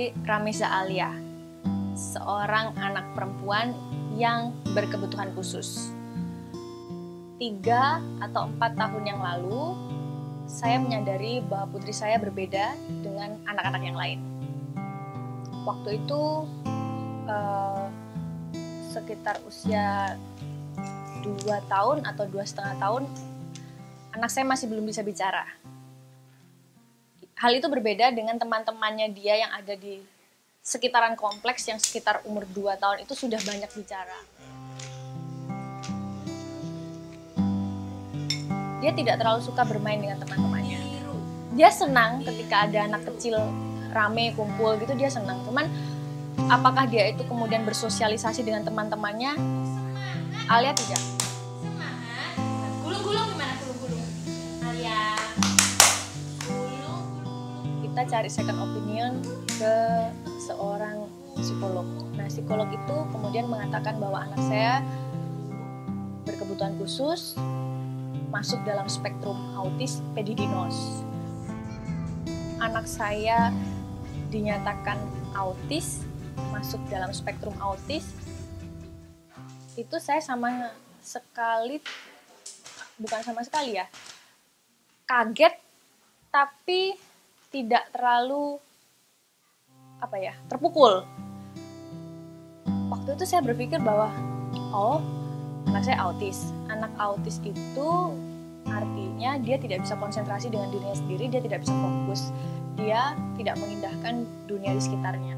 menyadari Rameza Alia, seorang anak perempuan yang berkebutuhan khusus. 3 atau 4 tahun yang lalu, saya menyadari bahwa putri saya berbeda dengan anak-anak yang lain. Waktu itu sekitar usia 2 tahun atau 2,5 tahun, anak saya masih belum bisa bicara. Hal itu berbeda dengan teman-temannya dia yang ada di sekitaran kompleks yang sekitar umur 2 tahun itu sudah banyak bicara. Dia tidak terlalu suka bermain dengan teman-temannya. Dia senang ketika ada anak kecil rame, kumpul gitu, dia senang. Cuman apakah dia itu kemudian bersosialisasi dengan teman-temannya? Alia tidak. Gulung-gulung gimana gulung-gulung? Alia. Kita cari second opinion ke seorang psikolog. Nah, psikolog itu kemudian mengatakan bahwa anak saya berkebutuhan khusus, masuk dalam spektrum autis pedidinos. Anak saya dinyatakan autis, masuk dalam spektrum autis. Itu saya kaget, tapi tidak terlalu terpukul. Waktu itu saya berpikir bahwa anak saya autis. Anak autis itu artinya dia tidak bisa konsentrasi dengan dirinya sendiri, dia tidak bisa fokus, dia tidak mengindahkan dunia di sekitarnya.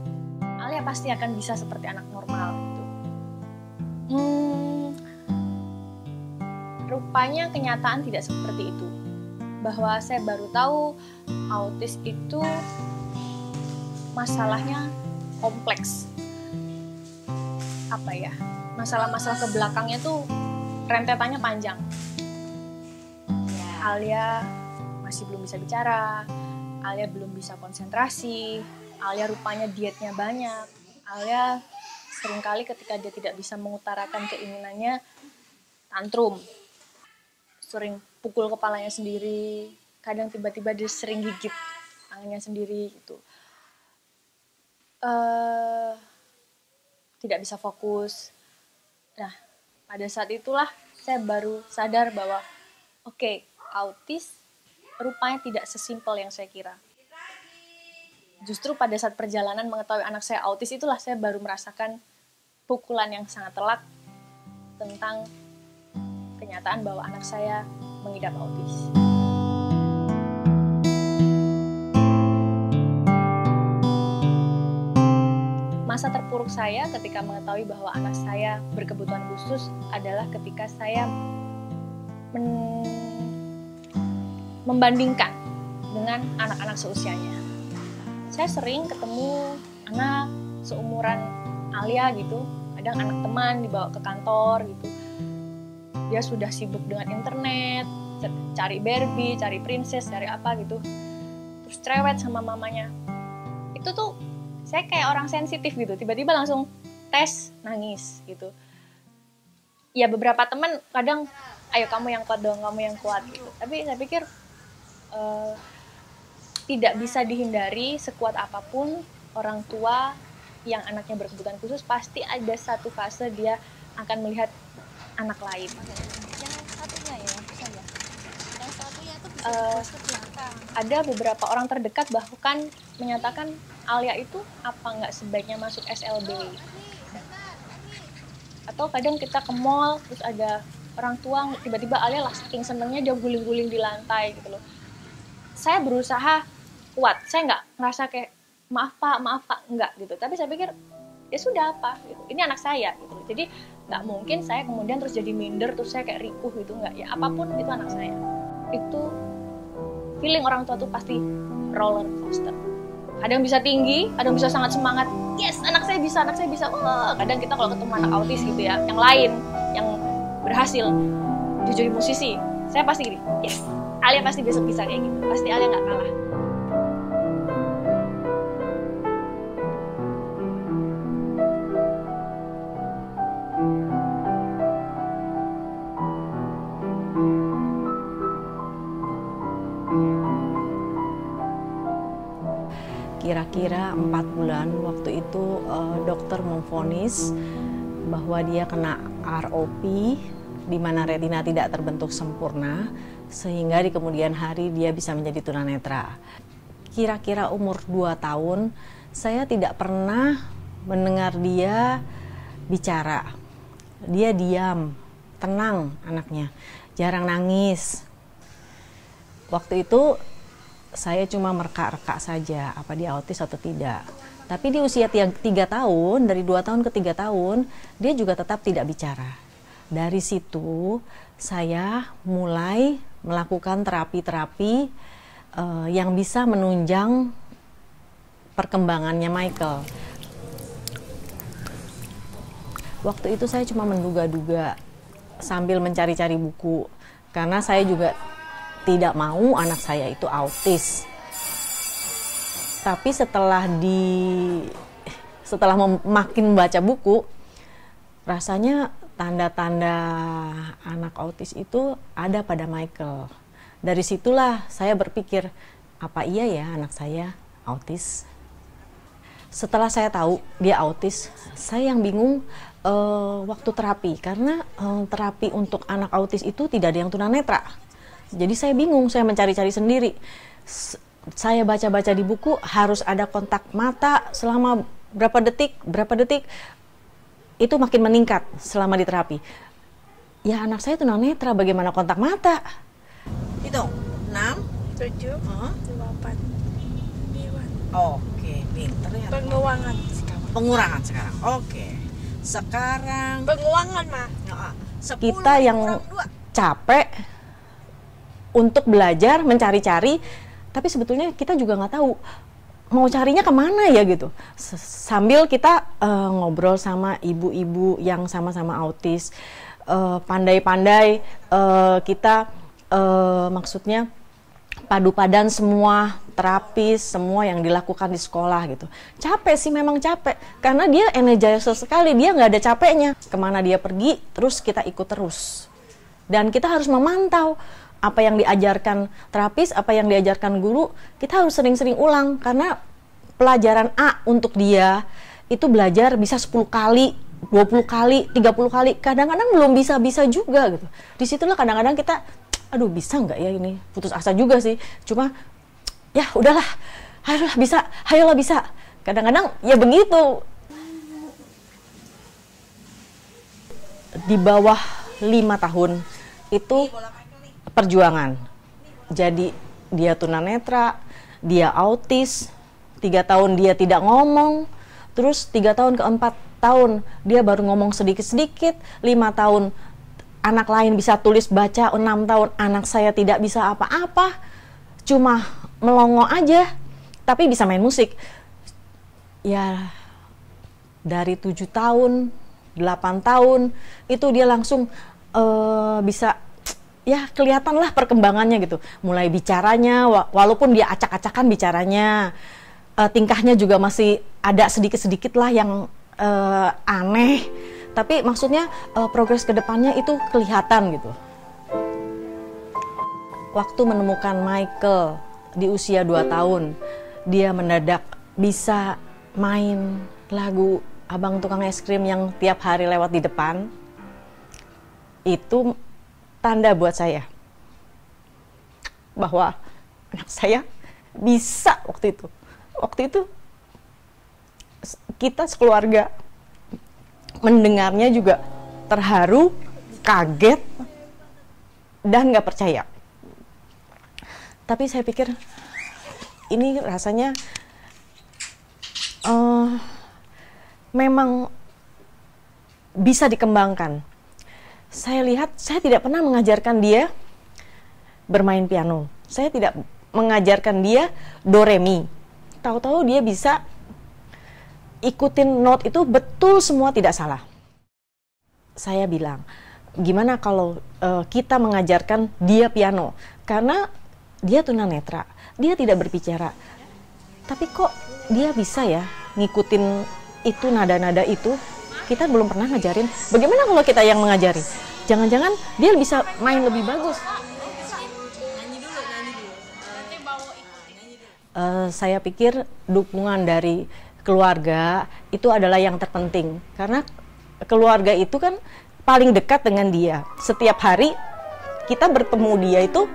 Alia pasti akan bisa seperti anak normal gitu. Rupanya kenyataan tidak seperti itu. Bahwa saya baru tahu autis itu masalahnya kompleks. Masalah-masalah ke belakangnya tuh rentetannya panjang. Alia masih belum bisa bicara, Alia belum bisa konsentrasi, Alia rupanya dietnya banyak, Alia seringkali ketika dia tidak bisa mengutarakan keinginannya, tantrum, sering pukul kepalanya sendiri, kadang tiba-tiba dia sering gigit tangannya sendiri gitu. Tidak bisa fokus. Nah, pada saat itulah saya baru sadar bahwa autis rupanya tidak sesimpel yang saya kira. Justru pada saat perjalanan mengetahui anak saya autis itulah saya baru merasakan pukulan yang sangat telak tentang kenyataan bahwa anak saya mengidap autis. Masa terpuruk saya ketika mengetahui bahwa anak saya berkebutuhan khusus adalah ketika saya membandingkan dengan anak-anak seusianya. Saya sering ketemu anak seumuran Alia gitu, kadang anak teman dibawa ke kantor gitu. Dia sudah sibuk dengan internet, cari Barbie, cari princess, cari apa gitu. Terus cerewet sama mamanya. Itu tuh saya kayak orang sensitif gitu, tiba-tiba langsung tes, nangis gitu. Ya beberapa teman kadang, ayo kamu yang kuat dong, kamu yang kuat gitu. Tapi saya pikir tidak bisa dihindari, sekuat apapun orang tua yang anaknya berkebutuhan khusus pasti ada satu fase dia akan melihat anak lain. Yang satunya ya, saya. Yang satunya itu bisa terus ke belakang. Ada beberapa orang terdekat bahkan menyatakan Alia itu apa nggak sebaiknya masuk SLB. Atau kadang kita ke mall terus ada orang tua tiba-tiba Alia lah saking senengnya dia guling-guling di lantai gitu loh. Saya berusaha kuat, saya nggak ngerasa kayak maaf pak, enggak gitu. Tapi saya pikir ya sudah apa gitu. Ini anak saya gitu. Jadi nggak mungkin saya kemudian terus jadi minder terus saya kayak rikuh gitu, nggak. Ya apapun itu anak saya. Itu feeling orang tua tuh pasti roller coaster. Kadang bisa tinggi, kadang bisa sangat semangat. Yes, anak saya bisa. Wah, kadang kita kalau ketemu anak autis gitu ya, yang lain, yang berhasil jadi musisi, saya pasti gini, yes, Alia pasti besok bisa kayak gitu. Pasti Alia nggak kalah. kira-kira 4 bulan waktu itu dokter memvonis bahwa dia kena ROP, di mana retina tidak terbentuk sempurna, sehingga di kemudian hari dia bisa menjadi tunanetra. Kira-kira umur 2 tahun, saya tidak pernah mendengar dia bicara. Dia diam, tenang anaknya, jarang nangis. Waktu itu saya cuma mereka-reka saja apa dia autis atau tidak. Tapi di usia 3 tahun, dari 2 tahun ke 3 tahun, dia juga tetap tidak bicara. Dari situ saya mulai melakukan terapi-terapi yang bisa menunjang perkembangannya Michael. Waktu itu saya cuma menduga-duga sambil mencari-cari buku, karena saya juga tidak mau anak saya itu autis. Tapi setelah makin baca buku, rasanya tanda-tanda anak autis itu ada pada Michael. Dari situlah saya berpikir, apa iya ya anak saya autis? Setelah saya tahu dia autis, saya yang bingung waktu terapi, karena terapi untuk anak autis itu tidak ada yang tunanetra. Jadi saya bingung, saya mencari-cari sendiri. Saya baca-baca di buku harus ada kontak mata selama berapa detik, itu makin meningkat selama di terapi. Ya anak saya tunanetra, bagaimana kontak mata? Hitung, 6, 7, 8, 9. Oke, pinter ya. Penguangan sekarang. Pengurangan sekarang, oke. Sekarang Penguangan mah. 10, kita yang capek untuk belajar, mencari-cari, tapi sebetulnya kita juga nggak tahu mau carinya kemana ya gitu. Sambil kita ngobrol sama ibu-ibu yang sama-sama autis, pandai-pandai kita maksudnya padu padan semua terapis, semua yang dilakukan di sekolah gitu. Capek sih, memang capek, karena dia energizer sekali, dia nggak ada capeknya. Kemana dia pergi, terus kita ikut terus. Dan kita harus memantau apa yang diajarkan terapis, apa yang diajarkan guru, kita harus sering-sering ulang, karena pelajaran A untuk dia itu belajar bisa 10 kali, 20 kali, 30 kali, kadang-kadang belum bisa juga gitu. Disitulah kadang-kadang kita, aduh bisa nggak ya ini, putus asa juga sih, cuma ya udahlah, ayolah bisa. Kadang-kadang ya begitu. Di bawah 5 tahun itu perjuangan. Jadi dia tunanetra, dia autis, 3 tahun dia tidak ngomong, terus 3 tahun ke 4 tahun dia baru ngomong sedikit-sedikit, 5 tahun anak lain bisa tulis baca, 6 tahun anak saya tidak bisa apa-apa, cuma melongo aja, tapi bisa main musik. Ya dari 7 tahun, 8 tahun, itu dia langsung bisa, ya kelihatan lah perkembangannya gitu. Mulai bicaranya, walaupun dia acak-acakan bicaranya, tingkahnya juga masih ada sedikit-sedikit lah yang aneh. Tapi maksudnya progres ke depannya itu kelihatan gitu. Waktu menemukan Michael di usia 2 tahun, dia mendadak bisa main lagu Abang Tukang Es Krim yang tiap hari lewat di depan. Itu tanda buat saya bahwa anak saya bisa waktu itu. Waktu itu kita sekeluarga mendengarnya juga terharu, kaget, dan nggak percaya. Tapi saya pikir ini rasanya memang bisa dikembangkan. Saya lihat, saya tidak pernah mengajarkan dia bermain piano. Saya tidak mengajarkan dia do re mi. Tahu-tahu dia bisa ikutin not itu betul semua, tidak salah. Saya bilang, gimana kalau kita mengajarkan dia piano? Karena dia tunanetra, dia tidak berbicara. Tapi kok dia bisa ya ngikutin itu, nada-nada itu? Kita belum pernah ngajarin. Bagaimana kalau kita yang mengajari? Jangan-jangan dia bisa main lebih bagus. Saya pikir dukungan dari keluarga itu adalah yang terpenting, karena keluarga itu kan paling dekat dengan dia. Setiap hari kita bertemu dia itu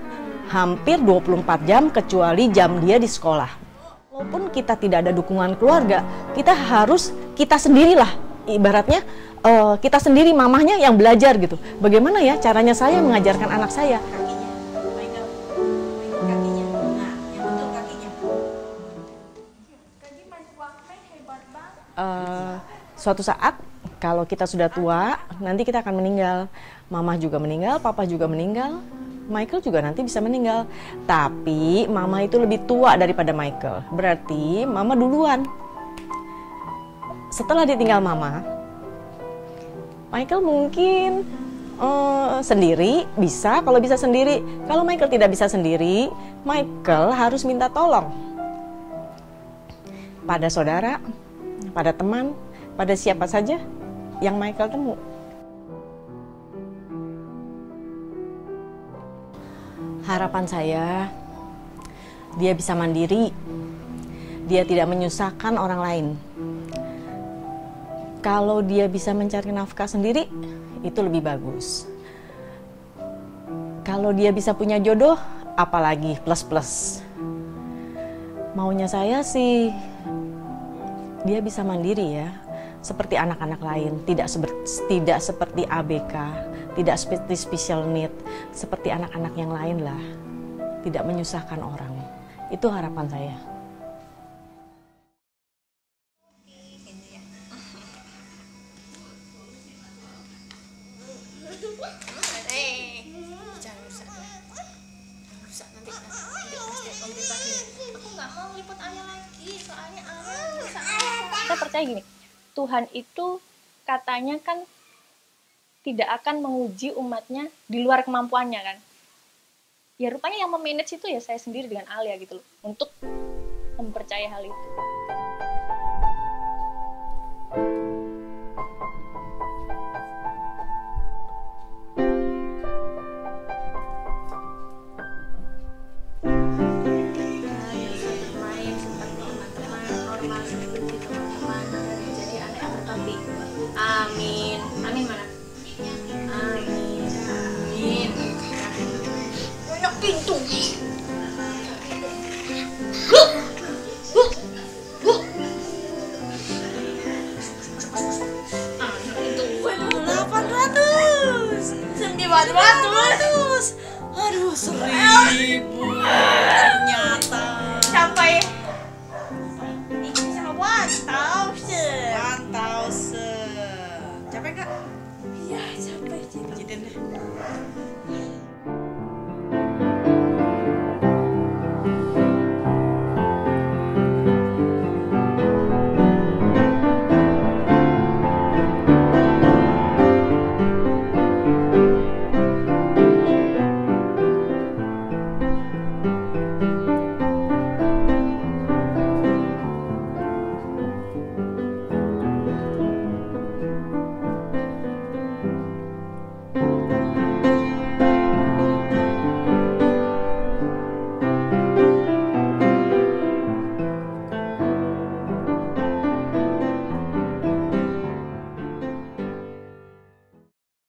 hampir 24 jam kecuali jam dia di sekolah. Walaupun kita tidak ada dukungan keluarga, kita sendirilah, ibaratnya kita sendiri mamahnya yang belajar gitu. Bagaimana ya caranya saya mengajarkan anak saya? Suatu saat kalau kita sudah tua, nanti kita akan meninggal. Mama juga meninggal, papa juga meninggal, Michael juga nanti bisa meninggal. Tapi mama itu lebih tua daripada Michael. Berarti mama duluan. Setelah ditinggal mama, Michael mungkin sendiri bisa, kalau bisa sendiri. Kalau Michael tidak bisa sendiri, Michael harus minta tolong pada saudara, pada teman, pada siapa saja yang Michael temu. Harapan saya, dia bisa mandiri, dia tidak menyusahkan orang lain. Kalau dia bisa mencari nafkah sendiri, itu lebih bagus. Kalau dia bisa punya jodoh, apalagi plus-plus. Maunya saya sih, dia bisa mandiri ya, seperti anak-anak lain, tidak seperti ABK, tidak seperti special need, seperti anak-anak yang lain lah, tidak menyusahkan orang. Itu harapan saya. Kita percaya gini, Tuhan itu katanya kan tidak akan menguji umatnya di luar kemampuannya kan. Ya rupanya yang memanage itu ya saya sendiri dengan Alia gitu loh, untuk mempercayai hal itu. Amin. Amin mana? Amin. Amin. Banyak pintu. Aduh, 1.000 ternyata. Sampai. Ini sama 1,000. 1,000. Capek gak? Iya, capek. Jadi deh.